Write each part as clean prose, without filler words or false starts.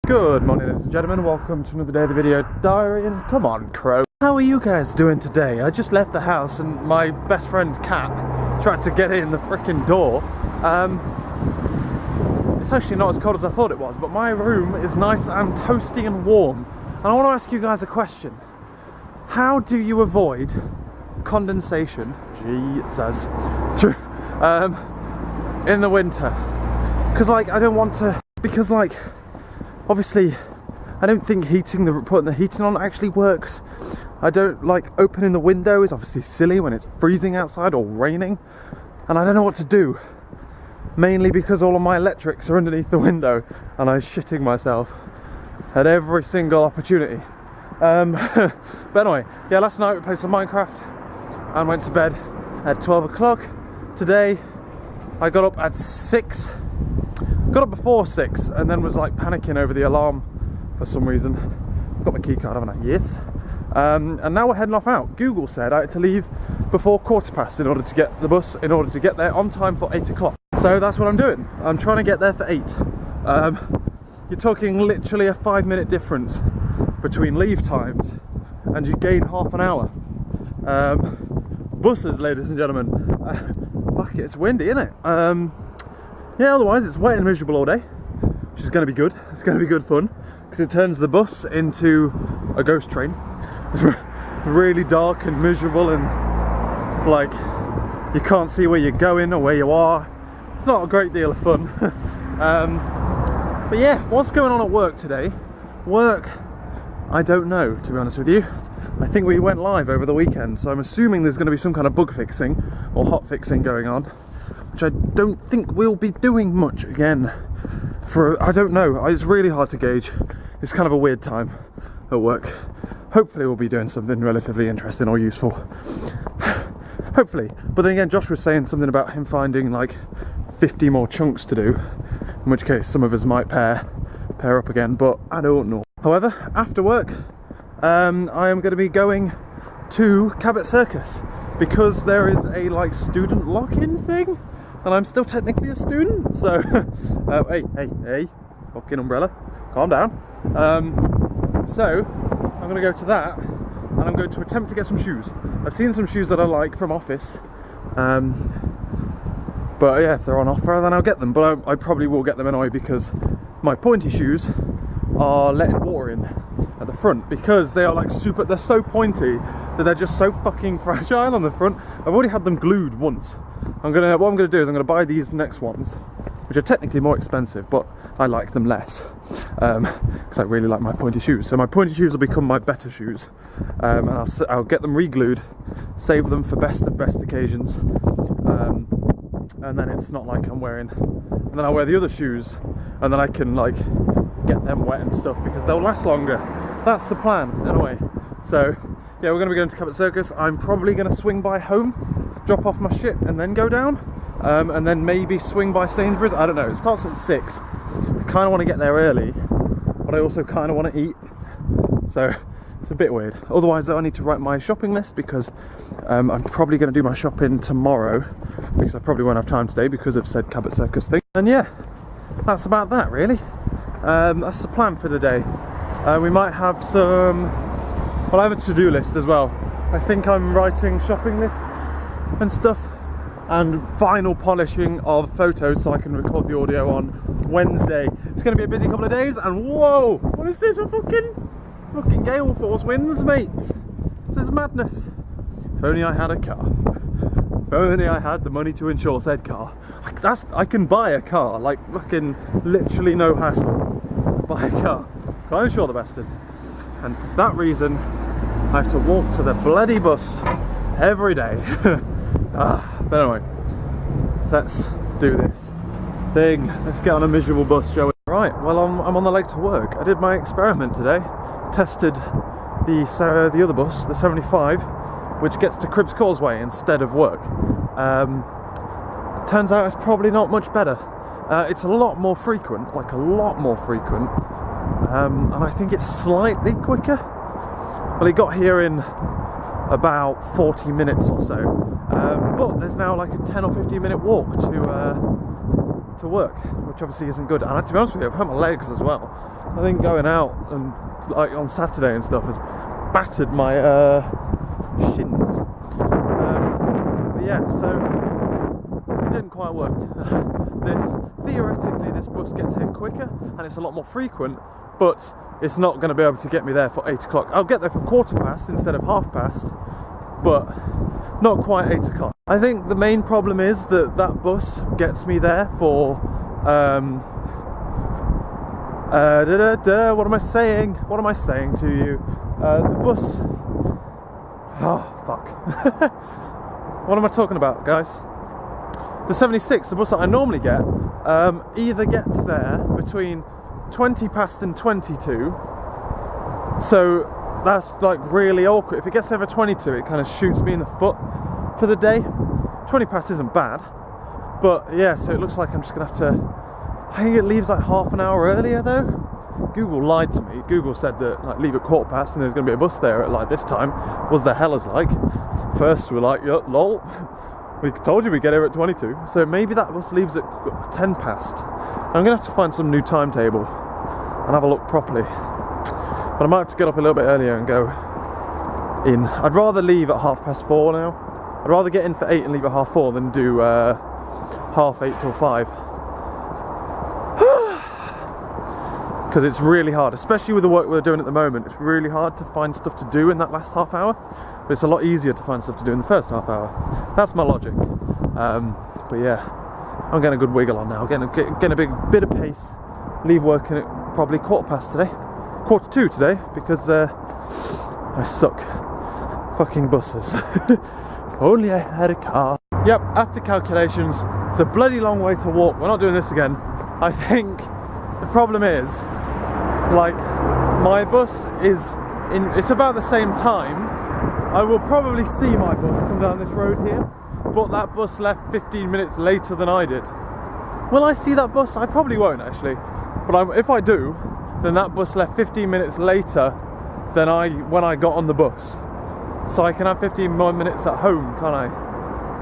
Good morning, ladies and gentlemen, welcome to another day of the video diary. And come on, Crow, how are you guys doing today? I just left the house and my best friend Kat tried to get in the freaking door. It's actually not as cold as I thought it was, but my room is nice and toasty and warm. And I want to ask you guys a question. How do you avoid condensation, Jesus, through, in the winter? Because I don't want to, because obviously I don't think putting the heating on actually works. I don't like opening the window is obviously silly when it's freezing outside or raining, and I don't know what to do, mainly because all of my electrics are underneath the window and I'm shitting myself at every single opportunity. But anyway, yeah, last night we played some Minecraft and went to bed at 12 o'clock. Today I got up at 6. Got up before 6 and then was panicking over the alarm for some reason. Got my key card, haven't I? Yes. And now we're heading off out. Google said I had to leave before 1:15 in order to get the bus, in order to get there on time for 8 o'clock. So that's what I'm doing. I'm trying to get there for 8. You're talking literally a 5-minute difference between leave times and you gain half an hour. Buses, ladies and gentlemen. Fuck it, it's windy, isn't it? Yeah, otherwise it's wet and miserable all day, which is going to be good. It's going to be good fun, because it turns the bus into a ghost train. It's really dark and miserable and you can't see where you're going or where you are. It's not a great deal of fun. But yeah, what's going on at work today? Work, I don't know, to be honest with you. I think we went live over the weekend, so I'm assuming there's going to be some kind of bug fixing or hot fixing going on, which I don't think we'll be doing much again for, I don't know, it's really hard to gauge. It's kind of a weird time at work. Hopefully we'll be doing something relatively interesting or useful. Hopefully. But then again, Josh was saying something about him finding 50 more chunks to do, in which case some of us might pair up again, but I don't know. However, after work, I am going to be going to Cabot Circus, because there is a student lock-in thing, and I'm still technically a student, so hey, fucking umbrella, calm down. So I'm going to go to that, and I'm going to attempt to get some shoes. I've seen some shoes that I like from Office, but yeah, if they're on offer then I'll get them, but I probably will get them anyway, because my pointy shoes are letting water in at the front, because they are they're so pointy that they're just so fucking fragile on the front. I've already had them glued once. What I'm gonna do is I'm gonna buy these next ones, which are technically more expensive, but I like them less, because I really like my pointy shoes. So my pointy shoes will become my better shoes, and I'll get them re-glued, save them for best of best occasions, and then it's not like I'm wearing, and then I'll wear the other shoes, and then I can get them wet and stuff, because they'll last longer. That's the plan, anyway. So yeah, we're going to be going to Cabot Circus. I'm probably going to swing by home, drop off my shit, and then go down, and then maybe swing by Sainsbury's. I don't know, it starts at 6. I kind of want to get there early, but I also kind of want to eat, so it's a bit weird. Otherwise though, I need to write my shopping list, because I'm probably going to do my shopping tomorrow, because I probably won't have time today because of said Cabot Circus thing. And yeah, that's about that really. That's the plan for the day. We might have some, well, I have a to-do list as well. I think I'm writing shopping lists and stuff, and final polishing of photos so I can record the audio on Wednesday. It's going to be a busy couple of days, and whoa, what is this? A fucking gale force winds, mate. This is madness. If only I had a car. If only I had the money to insure said car. I can buy a car, fucking literally no hassle. Buy a car. Can't insure the bastard. And for that reason, I have to walk to the bloody bus every day. But anyway, let's do this thing. Let's get on a miserable bus, shall we? Right, well, I'm on the lake to work. I did my experiment today. Tested the other bus, the 75, which gets to Cribbs Causeway instead of work. Turns out it's probably not much better. It's a lot more frequent, a lot more frequent, and I think it's slightly quicker. Well, it got here in about 40 minutes or so, but there's now like a 10 or 15 minute walk to work, which obviously isn't good. And to be honest with you, I've hurt my legs as well. I think going out and like on Saturday and stuff has battered my shins. But yeah, so it didn't quite work. Theoretically, this bus gets here quicker and it's a lot more frequent, but it's not going to be able to get me there for 8 o'clock. I'll get there for 1/4 instead of 1/2, but not quite 8 o'clock. I think the main problem is that that bus gets me there for what am I saying? What am I saying to you? The bus. Oh fuck. What am I talking about, guys? The 76, the bus that I normally get, either gets there between 20 past and 22. So that's like really awkward. If it gets there for 22, it kind of shoots me in the foot for the day. 20 past isn't bad, but yeah, so it looks like I'm just gonna have to, I think it leaves like half an hour earlier though. Google lied to me. Google said that like leave at 1/4 and there's gonna be a bus there at like this time. Was the hell is like. First we're like, yeah, lol. We told you we'd get here at 22. So maybe that bus leaves at 10 past. I'm gonna have to find some new timetable and have a look properly. But I might have to get up a little bit earlier and go in. I'd rather leave at 4:30 now. I'd rather get in for 8 and leave at 4:30 than do 8:30 till 5. Because it's really hard, especially with the work we're doing at the moment. It's really hard to find stuff to do in that last half hour, but it's a lot easier to find stuff to do in the first half hour. That's my logic. But yeah, I'm getting a good wiggle on now. Getting a big bit of pace. Leave work at probably 1/4 today, 1:45 today, because I suck. Fucking buses. If only I had a car. Yep, after calculations, it's a bloody long way to walk. We're not doing this again. I think the problem is, like, my bus is in, it's about the same time. I will probably see my bus come down this road here, but that bus left 15 minutes later than I did. Will I see that bus? I probably won't actually, but if I do, then that bus left 15 minutes later than when I got on the bus. So I can have 15 more minutes at home, can't I?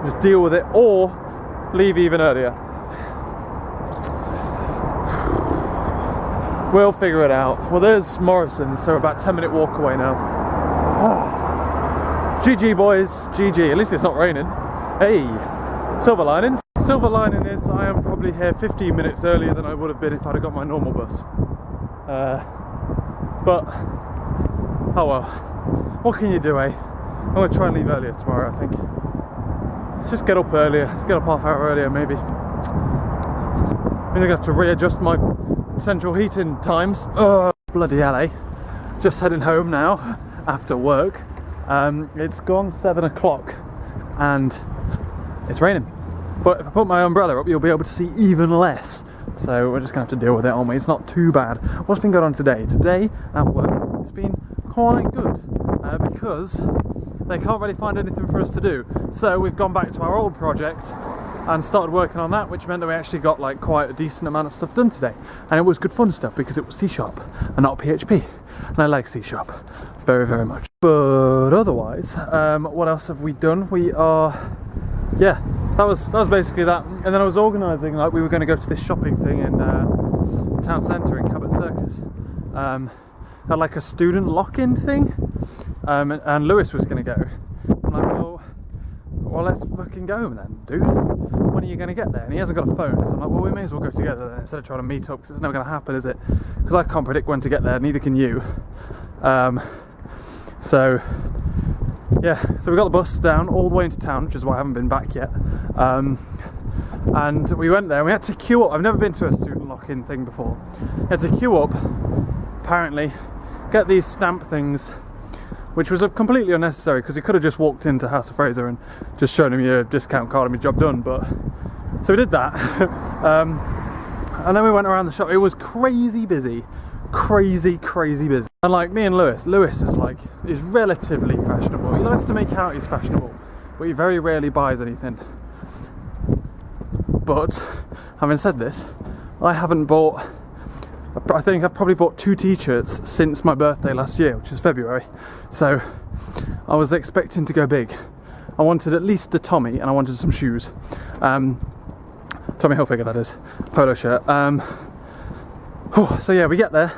Just deal with it, or leave even earlier. We'll figure it out. Well, there's Morrison's, so we're about 10-minute walk away now. GG boys, GG. At least it's not raining. Hey, silver linings. Silver lining is I am probably here 15 minutes earlier than I would have been if I'd have got my normal bus. But, oh well. What can you do, eh? I'm going to try and leave earlier tomorrow, I think. Let's just get up earlier. Let's get up half hour earlier, maybe. Means I'm going to have to readjust my central heating times. Bloody hell, eh? Just heading home now after work. It's gone 7 o'clock and it's raining. But if I put my umbrella up, you'll be able to see even less. So we're just going to have to deal with it, aren't we? It's not too bad. What's been going on today? Today at work, it's been quite good because they can't really find anything for us to do. So we've gone back to our old project and started working on that, which meant that we actually got like quite a decent amount of stuff done today. And it was good fun stuff because it was C# and not PHP. And I like C# very, very much. But otherwise, what else have we done? We are, yeah, that was basically that. And then I was organising, like we were going to go to this shopping thing in town centre in Cabot Circus. Had like a student lock-in thing, and Lewis was going to go. I'm like, well, let's fucking go then, dude. When are you going to get there? And he hasn't got a phone, so I'm like, well, we may as well go together then, instead of trying to meet up, because it's never going to happen, is it? Because I can't predict when to get there, neither can you. So yeah, so we got the bus down all the way into town, which is why I haven't been back yet. And we went there and we had to queue up. I've never been to a student lock-in thing before. We had to queue up, apparently, get these stamp things, which was completely unnecessary because you could have just walked into House of Fraser and just shown him your discount card and your job done. But so we did that. And then we went around the shop. It was crazy busy. Crazy busy. And like me and Lewis is relatively fashionable. He likes to make out he's fashionable, but he very rarely buys anything. But having said this, I haven't bought, I think I've probably bought 2 t-shirts since my birthday last year, which is February. So I was expecting to go big. I wanted at least a Tommy and I wanted some shoes. Tommy Hilfiger, that is, polo shirt. So yeah, we get there,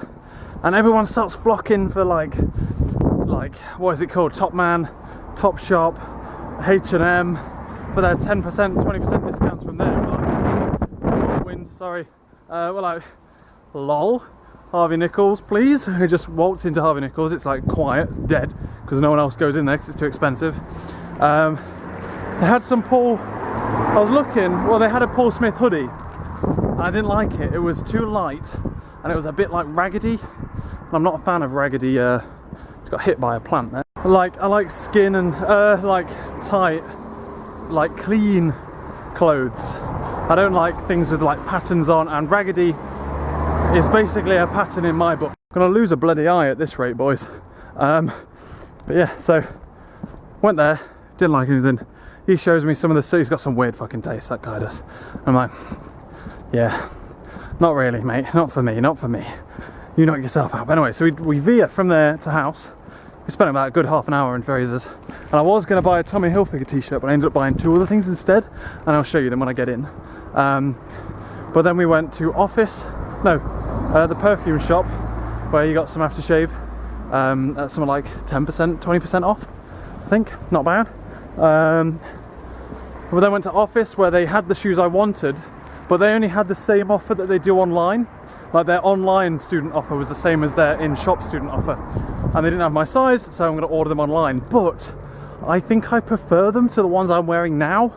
and everyone starts flocking for like what is it called? Top Man, Top Shop, H&M, for their 10%, 20% discounts from there. We're like, wind, sorry. We're like, lol. Harvey Nichols, please. We just waltzed into Harvey Nichols. It's like quiet, it's dead, because no one else goes in there because it's too expensive. They had some Paul, I was looking, well, they had a Paul Smith hoodie, and I didn't like it. It was too light, and it was a bit like raggedy. I'm not a fan of raggedy, it's got hit by a plant there. I like skin and like tight, like clean clothes. I don't like things with like patterns on, and raggedy is basically a pattern in my book. I'm gonna lose a bloody eye at this rate, boys. But yeah, so went there, didn't like anything. He shows me some of the, he's got some weird fucking taste, that guy does. I'm like, yeah, not really, mate, not for me, not for me. You knock yourself out. But anyway, so we veer from there to house. We spent about a good half an hour in Fraser's, and I was going to buy a Tommy Hilfiger t-shirt, but I ended up buying 2 other things instead, and I'll show you them when I get in. But then we went to the perfume shop, where you got some aftershave at something like 10%, 20% off, I think, not bad. We then went to Office, where they had the shoes I wanted, but they only had the same offer that they do online. Like, their online student offer was the same as their in-shop student offer, and they didn't have my size, so I'm going to order them online. But I think I prefer them to the ones I'm wearing now,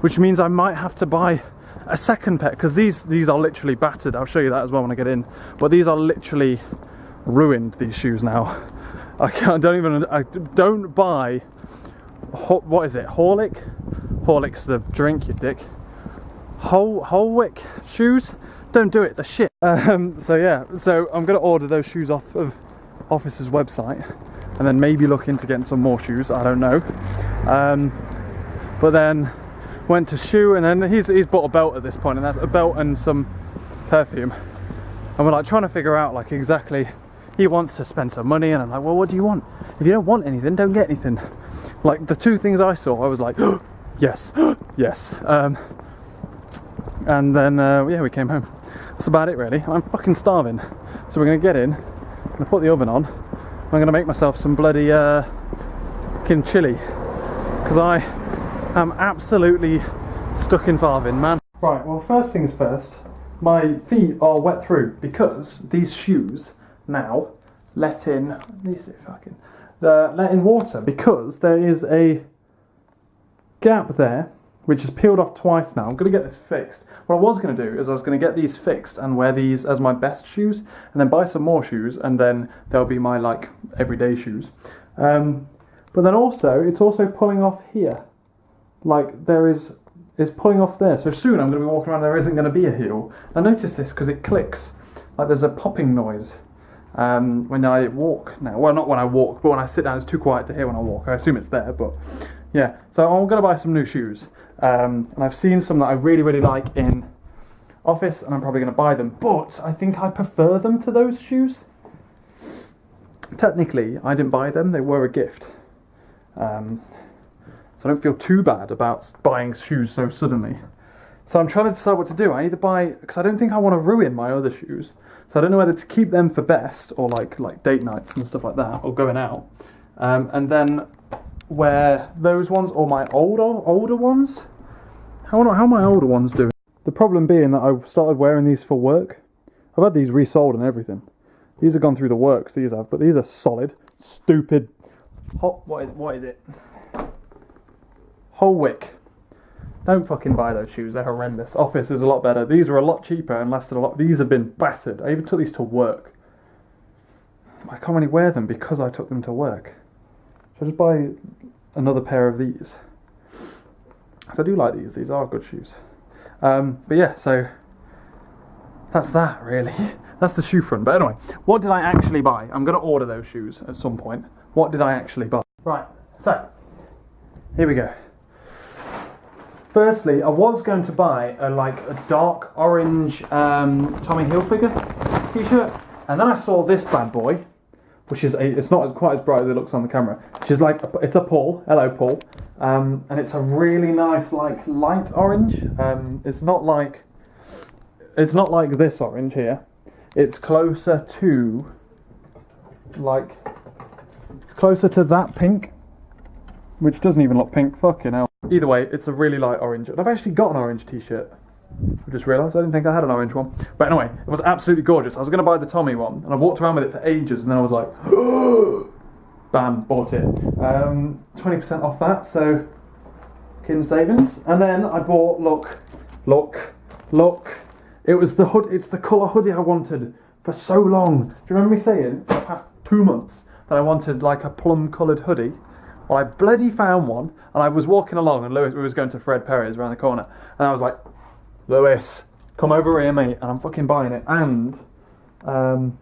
which means I might have to buy a second pair, because these are literally battered. I'll show you that as well when I get in, but these are literally ruined, these shoes now. I don't buy, what is it, Horlick's the drink, you dick. Holwick shoes, don't do it, they're shit. So yeah, so I'm gonna order those shoes off of Office's website, and then maybe look into getting some more shoes, I don't know. But then went to Shoe, and then he's bought a belt at this point, and that's a belt and some perfume, and we're like trying to figure out like exactly, he wants to spend some money, and I'm like, well, what do you want? If you don't want anything, don't get anything. Like the 2 things I saw, I was like, oh, yes, yes. And then yeah, we came home. That's about it really. I'm fucking starving, so we're gonna get in, I'm gonna put the oven on, I'm gonna make myself some bloody fucking chili, because I am absolutely stuck in Farvin, man. Right, well, first things first, my feet are wet through because these shoes now let in water, because there is a gap there which is peeled off twice now. I'm going to get this fixed. What I was going to do is I was going to get these fixed and wear these as my best shoes, and then buy some more shoes, and then they'll be my like everyday shoes. But then also, it's also pulling off here. Like it's pulling off there. So soon I'm going to be walking around, there isn't going to be a heel. I noticed this because it clicks. Like there's a popping noise when I walk now. Well, not when I walk, but when I sit down, it's too quiet to hear when I walk. I assume it's there, but yeah. So I'm going to buy some new shoes. And I've seen some that I really, really like in Office, and I'm probably going to buy them. But I think I prefer them to those shoes. Technically, I didn't buy them. They were a gift. So I don't feel too bad about buying shoes so suddenly. So I'm trying to decide what to do. I either buy, because I don't think I want to ruin my other shoes. So I don't know whether to keep them for best, or like date nights and stuff like that, or going out. And then wear those ones, or my older ones. How are my older ones doing? The problem being that I started wearing these for work. I've had these resold and everything. These have gone through the works, these have, but these are solid, stupid. What is it? Holwick. Don't fucking buy those shoes, they're horrendous. Office is a lot better. These are a lot cheaper and lasted a lot. These have been battered. I even took these to work. I can't really wear them because I took them to work. Should I just buy another pair of these? Because I do like these are good shoes. But yeah, so that's that really. That's the shoe front. But anyway, what did I actually buy? I'm going to order those shoes at some point. What did I actually buy? Right, so here we go. Firstly, I was going to buy a dark orange Tommy Hilfiger t-shirt, and then I saw this bad boy, which is it's not quite as bright as it looks on the camera. Which is like it's a Paul, hello Paul, and it's a really nice like light orange. It's not like this orange here. It's closer to that pink, which doesn't even look pink. Fucking hell. Either way, it's a really light orange, and I've actually got an orange t-shirt. I just realised I didn't think I had an orange one. But anyway, it was absolutely gorgeous. I was going to buy the Tommy one, and I walked around with it for ages, and then I was like, bam, bought it. 20% off that, so kin savings. And then I bought, look. It was the hood. It's the colour hoodie I wanted for so long. Do you remember me saying for the past 2 months that I wanted like a plum-coloured hoodie? Well, I bloody found one, and I was walking along, and we was going to Fred Perry's around the corner, and I was like, Lewis, come over here, mate, and I'm fucking buying it, and I'm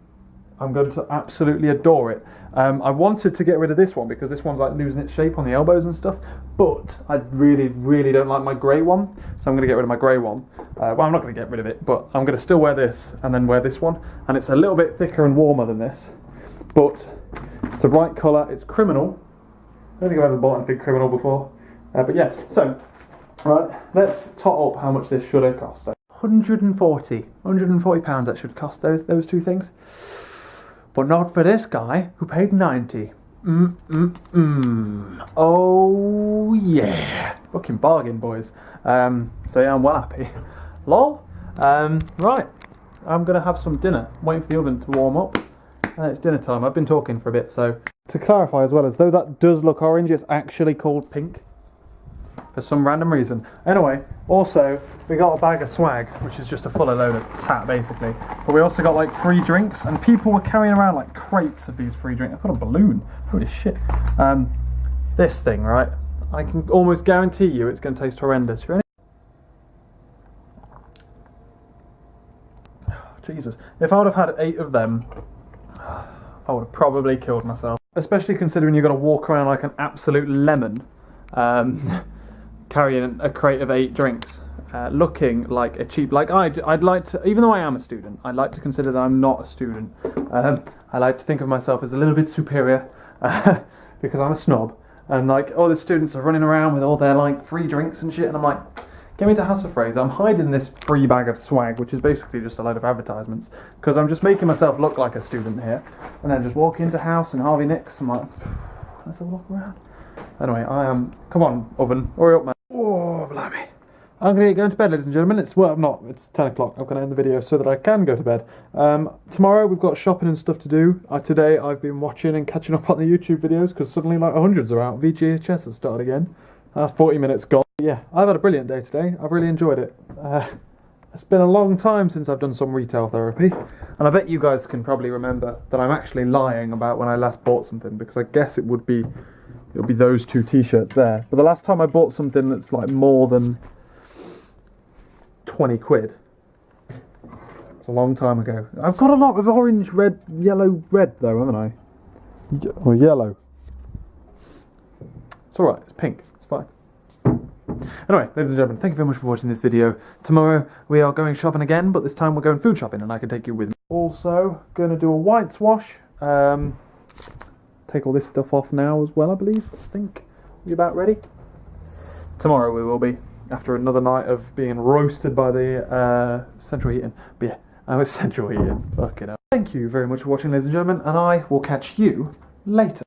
going to absolutely adore it. I wanted to get rid of this one because this one's like losing its shape on the elbows and stuff, but I really don't like my grey one, so I'm going to get rid of my grey one. Well, I'm not going to get rid of it, but I'm going to still wear this and then wear this one, and it's a little bit thicker and warmer than this, but it's the right colour. It's criminal. I don't think I've ever bought anything criminal before, but yeah, so right, let's tot up how much this should have cost. 140 pounds that should cost those two things, but not for this guy who paid 90. Oh yeah, fucking bargain, boys. So yeah, I'm well happy. Lol. Right, I'm gonna have some dinner. Waiting for the oven to warm up, and it's dinner time. I've been talking for a bit, so to clarify as well, as though that does look orange, it's actually called pink for some random reason. Anyway, also we got a bag of swag, which is just a full load of tat basically, but we also got like free drinks, and people were carrying around like crates of these free drinks. I got a balloon, holy shit. This thing, right, I can almost guarantee you it's going to taste horrendous. You ready? Jesus, if I would have had 8 of them, I would have probably killed myself. Especially considering you've got to walk around like an absolute lemon, carrying a crate of 8 drinks, looking like a cheap. Like I'd like to, even though I am a student, I'd like to consider that I'm not a student. I like to think of myself as a little bit superior because I'm a snob, and like all the students are running around with all their like free drinks and shit, and I'm like, get me to Hassel Fraser. I'm hiding this free bag of swag, which is basically just a load of advertisements, because I'm just making myself look like a student here, and then just walk into House and Harvey Nicks. I'm like, let's have a look around. Anyway, I am. Come on, oven, hurry up, man. Oh, blimey. I'm going to get going to bed, ladies and gentlemen. I'm not. It's 10 o'clock. I'm going to end the video so that I can go to bed. Tomorrow we've got shopping and stuff to do. Today I've been watching and catching up on the YouTube videos because suddenly like hundreds are out. VGHS has started again. That's 40 minutes gone. Yeah, I've had a brilliant day today. I've really enjoyed it. It's been a long time since I've done some retail therapy, and I bet you guys can probably remember that I'm actually lying about when I last bought something, because I guess it'll be those 2 t-shirts there. But the last time I bought something that's like more than 20 quid, it's a long time ago. I've got a lot of orange, red, yellow, red though, haven't I? Or yellow. It's alright, it's pink, it's fine. Anyway, ladies and gentlemen, thank you very much for watching this video. Tomorrow we are going shopping again, but this time we're going food shopping, and I can take you with me. Also, going to do a whites wash. Take all this stuff off now as well, I believe. I think we're about ready. Tomorrow we will be, after another night of being roasted by the central heating. But yeah, I was central heating. Fucking hell. Thank you very much for watching, ladies and gentlemen, and I will catch you later.